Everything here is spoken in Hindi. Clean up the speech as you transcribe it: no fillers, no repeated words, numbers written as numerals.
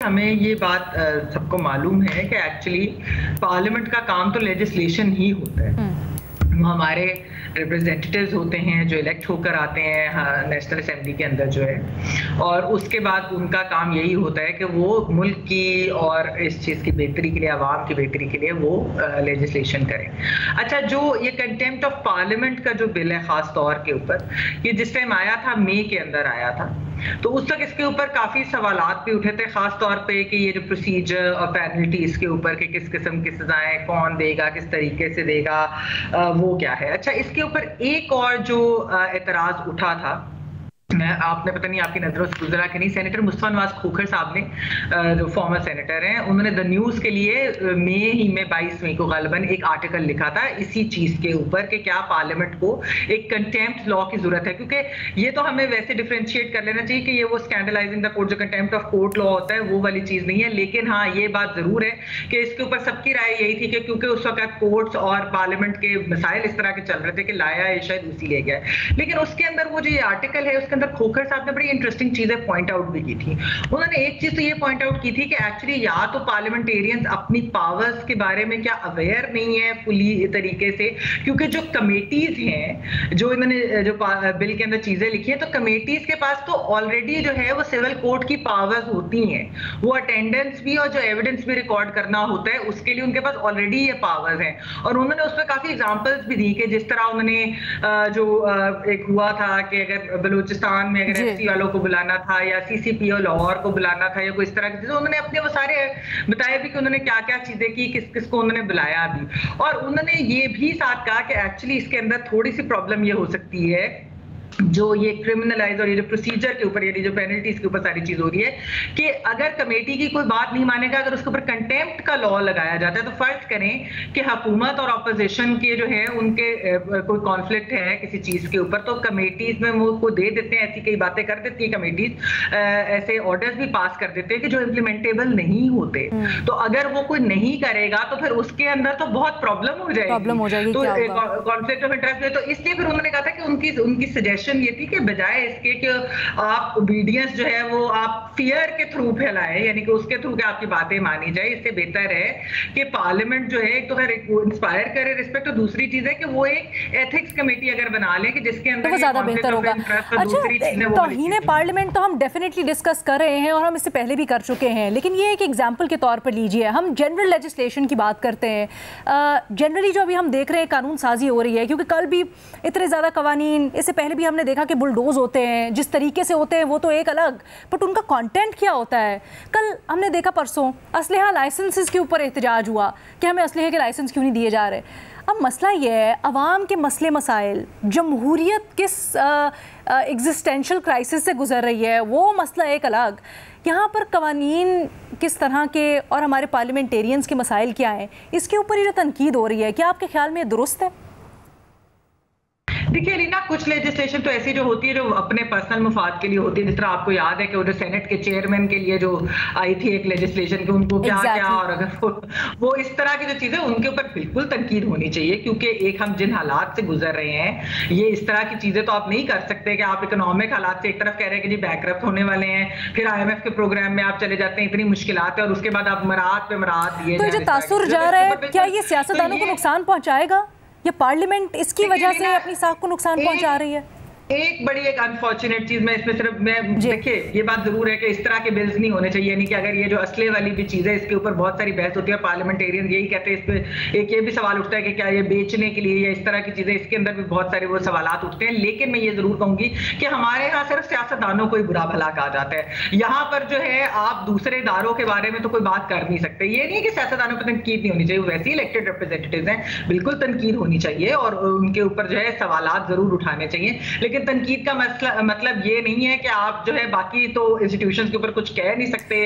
हमें ये बात सबको मालूम है कि एक्चुअली पार्लियामेंट का काम तो लेजिस्लेशन ही होता है। वो हमारे रिप्रेजेंटेटिव्स होते हैं जो इलेक्ट होकर आते हैं नेशनल असेंबली के अंदर जो है, और उसके बाद उनका काम यही होता है कि वो मुल्क की और इस चीज़ की बेहतरी के लिए, आवाम की बेहतरी के लिए वो लेजिस्लेशन करें। अच्छा, जो ये कंटेम्प्ट ऑफ पार्लियामेंट का जो बिल है ख़ास तौर के ऊपर, ये जिस टाइम आया था मई के अंदर आया था, तो उस तक इसके ऊपर काफ़ी सवालात भी उठे थे, ख़ास तौर पे कि ये जो प्रोसीजर और पेनल्टी इसके ऊपर कि किस किस्म की सजाएं कौन देगा, किस तरीके से देगा, वो क्या है। अच्छा, इसके ऊपर एक और जो एतराज़ उठा था, आपने पता नहीं आपकी नजरों से गुजरा कि नहीं, सेनेटर मुस्तफा नवाज खोखर साहब ने, जो फॉर्मर सेनेटर हैं, उन्होंने द न्यूज़ के लिए मई ही में 22 मई को गालिबन एक आर्टिकल लिखा था इसी चीज़ के ऊपर कि क्या पार्लियामेंट को एक कंटेम्प्ट लॉ की जरूरत है, क्योंकि ये तो हमें वैसे डिफ्रेंशिएट कर लेना चाहिए कि ये वो स्कैंडलाइजिंग द कोर्ट जो कंटेम्प्ट ऑफ कोर्ट लॉ होता है वो वाली चीज़ नहीं है। लेकिन हाँ, ये बात ज़रूर है कि इसके ऊपर सबकी राय यही थी कि क्योंकि उस वक्त कोर्ट्स और पार्लियामेंट के मसाइल इस तरह के चल रहे थे कि लाया ये शायद उसी ले गया। लेकिन उसके अंदर वो जो ये आर्टिकल है उसके अंदर खोखर साहब ने बड़ी इंटरेस्टिंग चीजें पॉइंट आउट भी की थी। उन्होंने एक चीज तो ये पॉइंट आउट की थी कि एक्चुअली या तो पार्लियामेंटेरियंस अपनी पावर्स के बारे में क्या अवेयर नहीं है फुली तरीके से, क्योंकि जो कमेटीज हैं जो इन्होंने जो बिल के अंदर चीजें लिखी है, तो कमेटीज के पास तो ऑलरेडी जो है वो सिविल कोर्ट की पावर्स होती हैं, वो अटेंडेंस भी और जो एविडेंस भी रिकॉर्ड करना होता है उसके लिए उनके पास ऑलरेडी ये पावर्स हैं। और उन्होंने उसमें काफी एग्जांपल्स भी दी कि जिस तरह उन्होंने जो एक हुआ था कि अगर बलूचिस्तान में अगर एफसी वालों को बुलाना था या सीसीपीओ लाहौर को बुलाना था या कोई इस तरह की चीजें, उन्होंने अपने वो सारे बताया भी कि उन्होंने क्या क्या चीजें की, किस किस को उन्होंने बुलाया भी। और उन्होंने ये भी साथ कहा कि एक्चुअली इसके अंदर थोड़ी सी प्रॉब्लम ये हो सकती है जो ये क्रिमिनलाइज और ये जो प्रोसीजर के ऊपर, ये जो पेनल्टीज के ऊपर सारी चीज हो रही है, कि अगर कमेटी की कोई बात नहीं मानेगा, अगर उसके ऊपर कंटेम्प्ट का लॉ लगाया जाता है, तो फर्ज करें कि हुकूमत और अपोजिशन के जो है उनके कोई कॉन्फ्लिक्ट है किसी चीज के ऊपर, तो कमेटीज में वो को दे देते हैं, ऐसी कई बातें कर देती है कमेटीज, ऐसे ऑर्डर्स भी पास कर देते हैं कि जो इम्प्लीमेंटेबल नहीं होते। तो अगर वो कोई नहीं करेगा तो फिर उसके अंदर तो बहुत प्रॉब्लम हो जाएगी, तो कॉन्फ्लिक्ट ऑफ इंटरेस्ट है। तो इसलिए फिर उन्होंने कहा था कि उनकी सजेशन ये थी कि बजाय इसके कि आप ओबीडियंस जो है वो आप फियर के थ्रू फैलाएं, यानी कि उसके थ्रू कि आपकी बातें मानी जाए, इससे बेहतर है कि पार्लियामेंट जो है एक तो खैर इंस्पायर करे रिस्पेक्ट, और दूसरी चीज है कि वो एक एथिक्स कमेटी अगर बना ले कि जिसके अंदर वो ज्यादा बेहतर होगा। अच्छा, तौहीन पार्लियामेंट तो हम डेफिनेटली डिस्कस कर रहे हैं और हम इससे पहले भी कर चुके हैं, लेकिन ये एक एग्जाम्पल के तौर पर लीजिए, हम जनरल लेजिस्लेशन की बात करते हैं। जनरली जो अभी हम देख रहे हैं कानून साजी हो रही है, क्योंकि कल भी इतने ज्यादा कवानीन, इससे पहले भी हमने देखा कि बुलडोज होते हैं, जिस तरीके से होते हैं वो तो एक अलग, बट उनका कंटेंट क्या होता है। कल हमने देखा परसों असलहा लाइसेंसेस के ऊपर एहतजाज हुआ कि हमें असलहे के लाइसेंस क्यों नहीं दिए जा रहे। अब मसला ये है, अवाम के मसले मसाइल, जमहूरियत किस एग्जिस्टेंशियल क्राइसिस से गुजर रही है, वो मसला एक अलग। यहाँ पर कवानीन किस तरह के और हमारे पार्लियामेंटेरियंस के मसाइल क्या हैं, इसके ऊपर ये जो तनकीद हो रही है, क्या आपके ख्याल में दुरुस्त है? देखिए रीना, कुछ लेजिस्लेशन तो ऐसी जो होती है जो अपने पर्सनल मुफाद के लिए होती है, जिस तरह आपको याद है कि वो जो सेनेट के चेयरमैन के लिए जो आई थी एक लेजिस्लेशन कि उनको क्या क्या, और अगर वो इस तरह की जो चीजें उनके ऊपर बिल्कुल तनकीद होनी चाहिए, क्योंकि एक हम जिन हालात से गुजर रहे हैं, ये इस तरह की चीजें तो आप नहीं कर सकते कि आप इकोनॉमिक हालात से एक तरफ कह रहे हैं कि जी बैंकरप्ट होने वाले हैं, फिर IMF के प्रोग्राम में आप चले जाते हैं, इतनी मुश्किलात है, और उसके बाद आप मराहत पे मराहत दिए। तो जो तासुर जा रहा है, क्या ये सियासतदानों को नुकसान पहुंचाएगा? ये पार्लियामेंट इसकी वजह से अपनी साख को नुकसान पहुंचा रही है? एक बड़ी एक अनफॉर्चुनेट चीज मैं इसमें सिर्फ देखिए ये बात जरूर है कि इस तरह के बिल्स नहीं होने चाहिए, यानी कि अगर ये जो असले वाली भी चीज है इसके ऊपर बहुत सारी बहस होती है, पार्लियामेंटेरियन यही कहते हैं, इस पे एक ये भी सवाल उठता है कि क्या ये बेचने के लिए या इस तरह की चीजें, इसके अंदर भी बहुत सारे वो सवालात उठते हैं। लेकिन मैं ये जरूर कहूंगी कि हमारे यहाँ सिर्फ सियासतदानों को ही बुरा भला कहा जाता है, यहाँ पर जो है आप दूसरे इदारों के बारे में तो कोई बात कर नहीं सकते। ये नहीं कि सियासतदानों पर तनकीद नहीं होनी चाहिए, वैसे ही इलेक्टेड रिप्रेजेंटेटिव्स हैं, बिल्कुल तनकीद होनी चाहिए और उनके ऊपर जो है सवालात जरूर उठाने चाहिए, लेकिन तनकीद का मतलब ये नहीं है कि आप जो है बाकी तो इंस्टीट्यूशंस के ऊपर कुछ कह नहीं सकते।